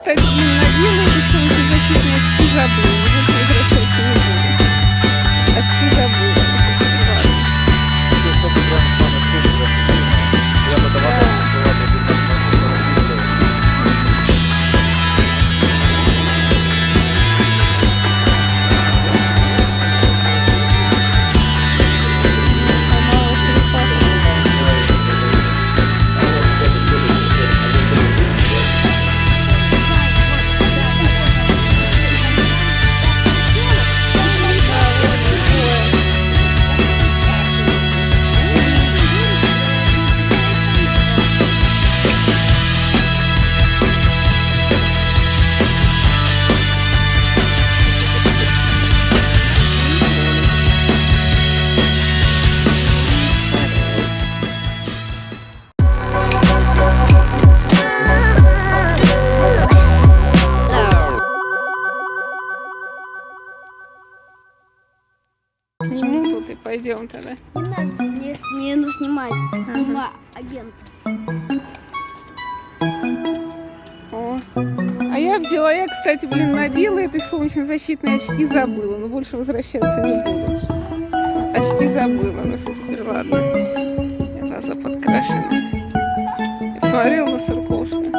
Кстати, наделаю эти солнцезащитные очки забыла. Больше возвращаться не буду. Очки забыла. Сниму тут и пойдем тогда. Не надо снимать. Ага. Агент. О. А я, кстати, надела эти солнечно-защитные очки, забыла. Но больше возвращаться не буду. Очки забыла, ну что теперь, ладно. Глаза подкрашены. Я посмотрела на Сурков, что ли?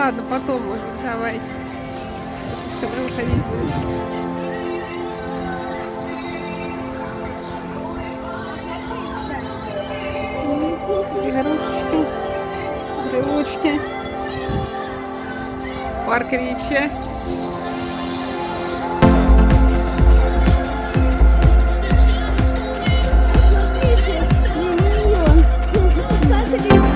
ладно, потом, может, давай. Когда выходить будет. Игрушечки, брелочки. Парк Ильича. Миньон. Смотрите.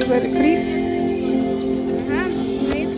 сказали приз. Ага, нет.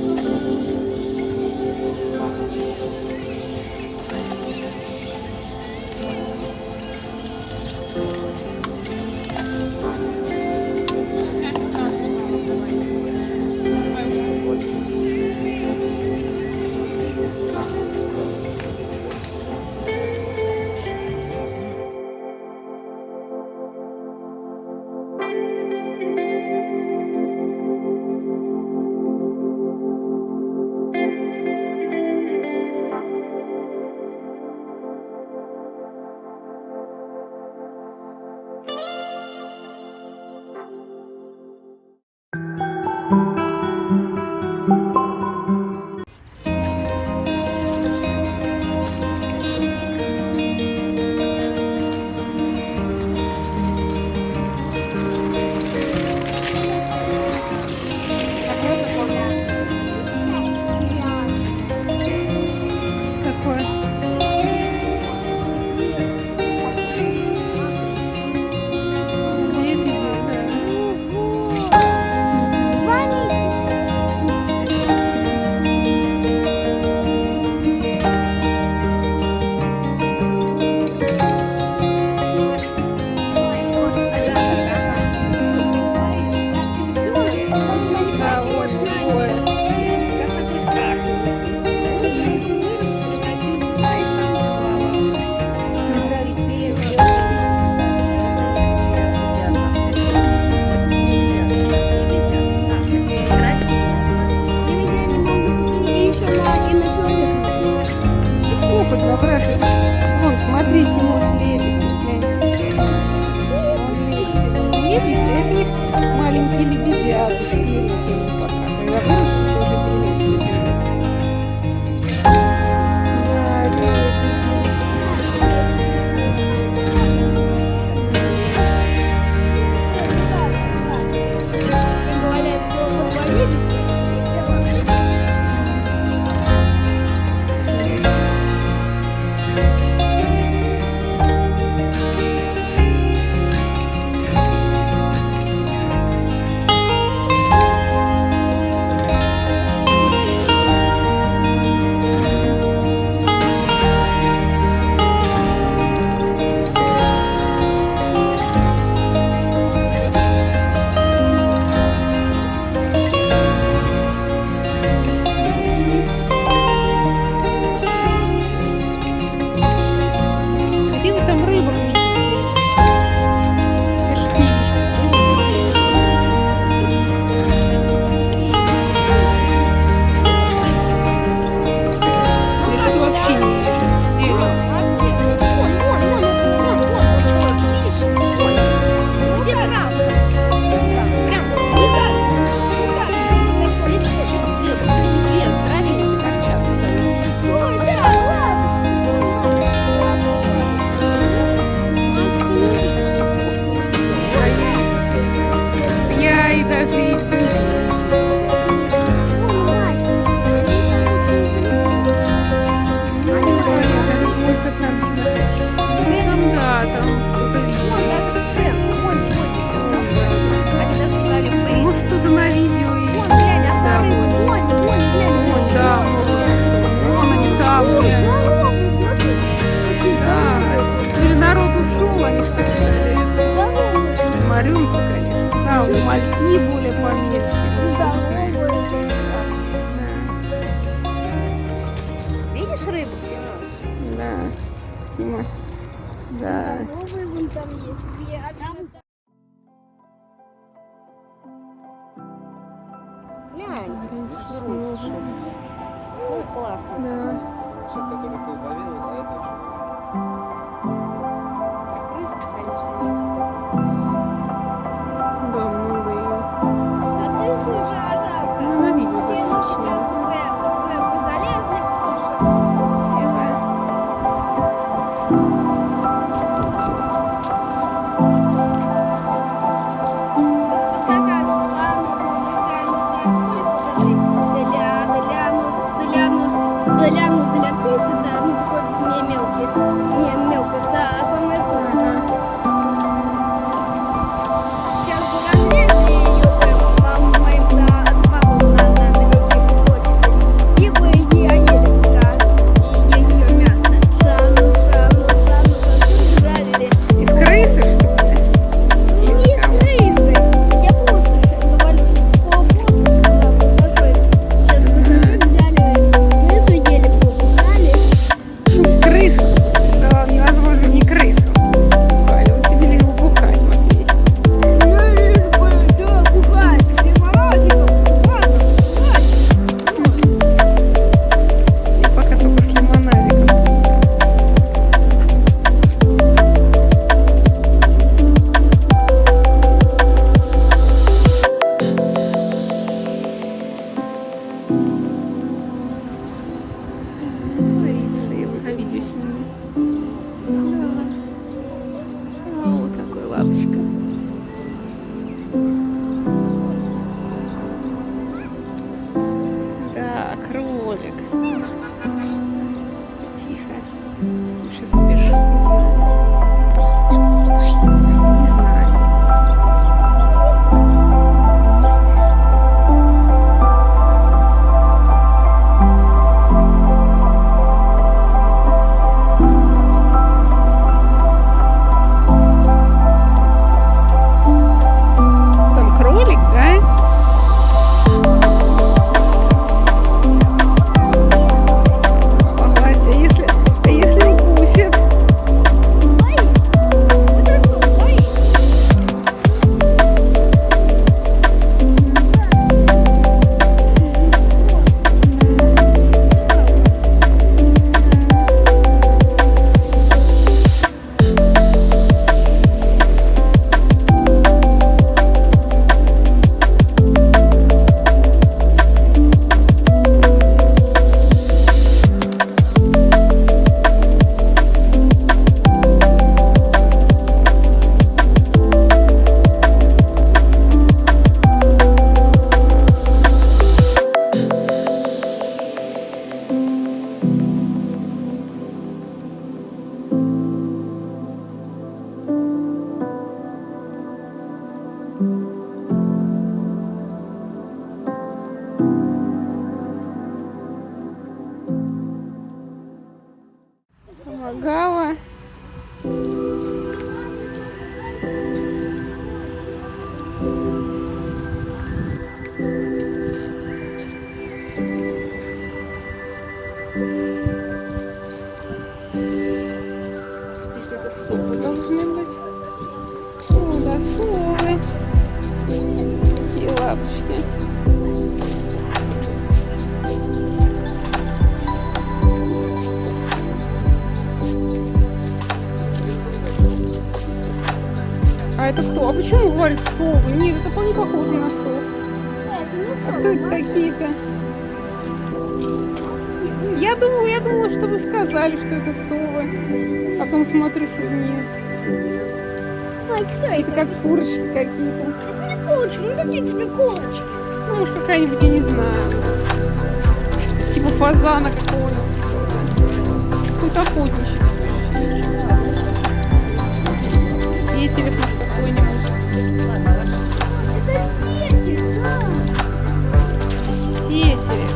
Какое? Лебеди, да. Да, вот такое. Легко подобрать. Вон, смотрите, может, лебеди. Глянь. Вон лебеди. Лебеди, это их маленькие лебедята, серенькие они пока. Когда вырастут, тоже беленькие будут. Да, лебеди. Где вы там рыбок видите? Я ж не вижу. Я что-то вообще не вижу. Где вы? Я и даже и вижу. Ой, как нам видно. Да, там что-то видно. Может, что-то на видео есть. Да, вон, да, вон они там, блядь. Да, то ли народ ушел, они что стали. Марюнки, конечно. Да, у мальки более помельче. Видишь рыбу, Дима? Да, Тима. Да. Здоровые вон там есть. Глянь, жрут что-то. Ой, классно. Да. Сейчас, который ты уловил, а это Так рыска, конечно, не успела. Да, много ее. А ты слушай, жалко. Ну, на видео Я так сейчас вы залезли. Я знаю. Вот такая слава, для птиц это, такой не мелкий, самый тапочки. А это кто? А почему говорит совы? Нет, это не похоже на сов. Это не А кто это такие-то? Я думала, что вы сказали, что это совы. А потом смотрю, что нет. Ой, кто Это как курочки какие-то. Это не курочки, ну какие тебе курочки? Ну, может, какая-нибудь, я не знаю. Типа фазана какого-нибудь. Какой-то охотничий. Петель какой-нибудь. Это сети, да. Петель.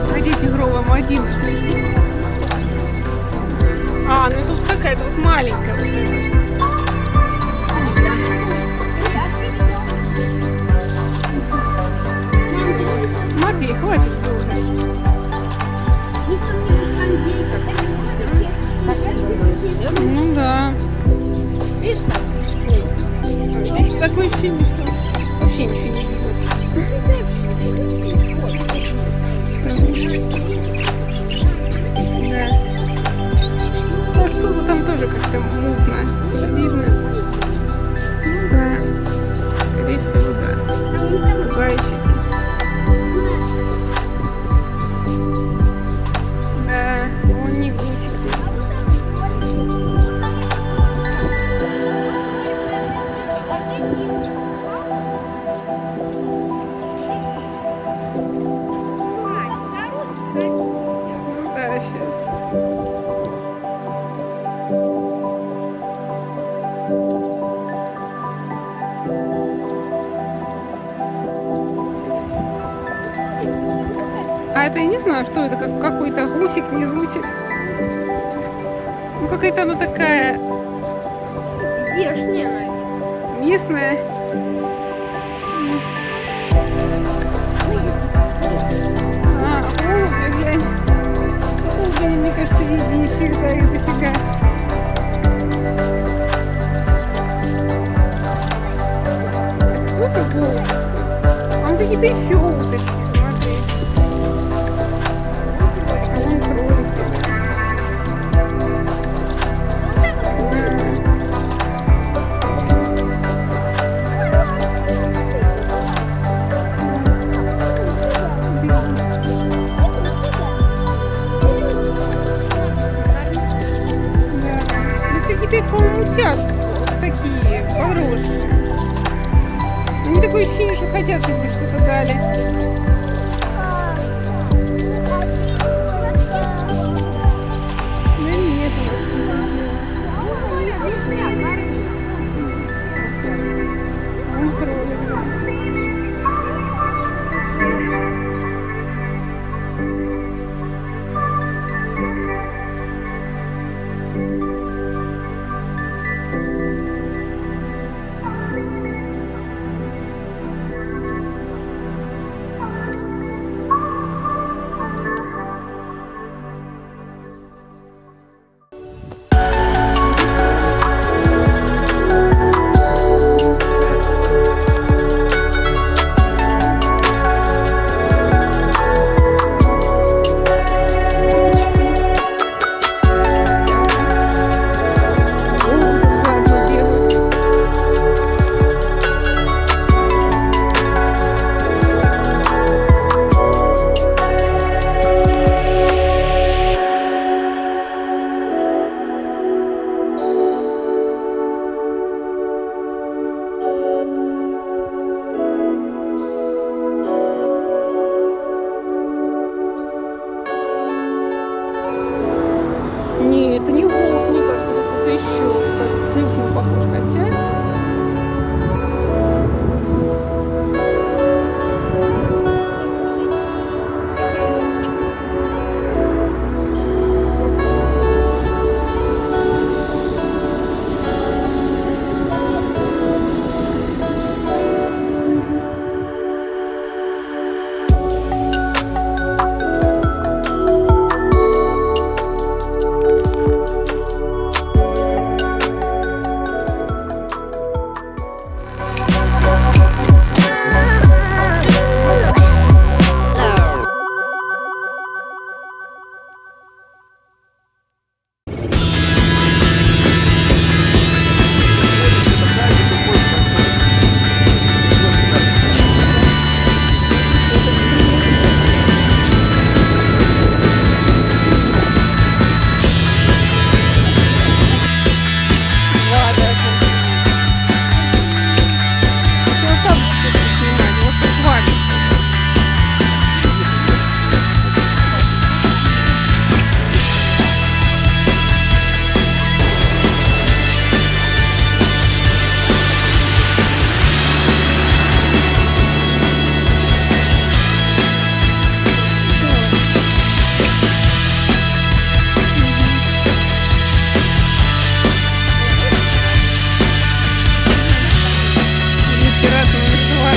Погодите, гровом один. А, ну тут какая-то вот маленькая вот эта. Матвей, хватит уже. Ну да. Видишь, там? Здесь такое ощущение, что вообще ничего не видно. Да. Отсюда там тоже как-то мутно. Видно. Ну да. Скорее всего, да. Пугайчики. Да, он не гусик. Ну да, сейчас. А это я не знаю, что это, как какой-то гусик, не гусик. Ну какая-то она такая Здешняя. местная. А, голуби, глянь. Голуби, мне кажется, везде всегда их дофига. Это голуби. А вон какие-то еще уточки, смотри. А вон кролики. Какие-то, по-моему, утят такие, подросшие. Они такое ощущение, что хотят, чтобы мне что-то дали. Да нет, у нас он кролик, да. Не, это не голубь, мне кажется, это кто-то еще. Как трюфель похож, хотя.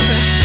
тоже.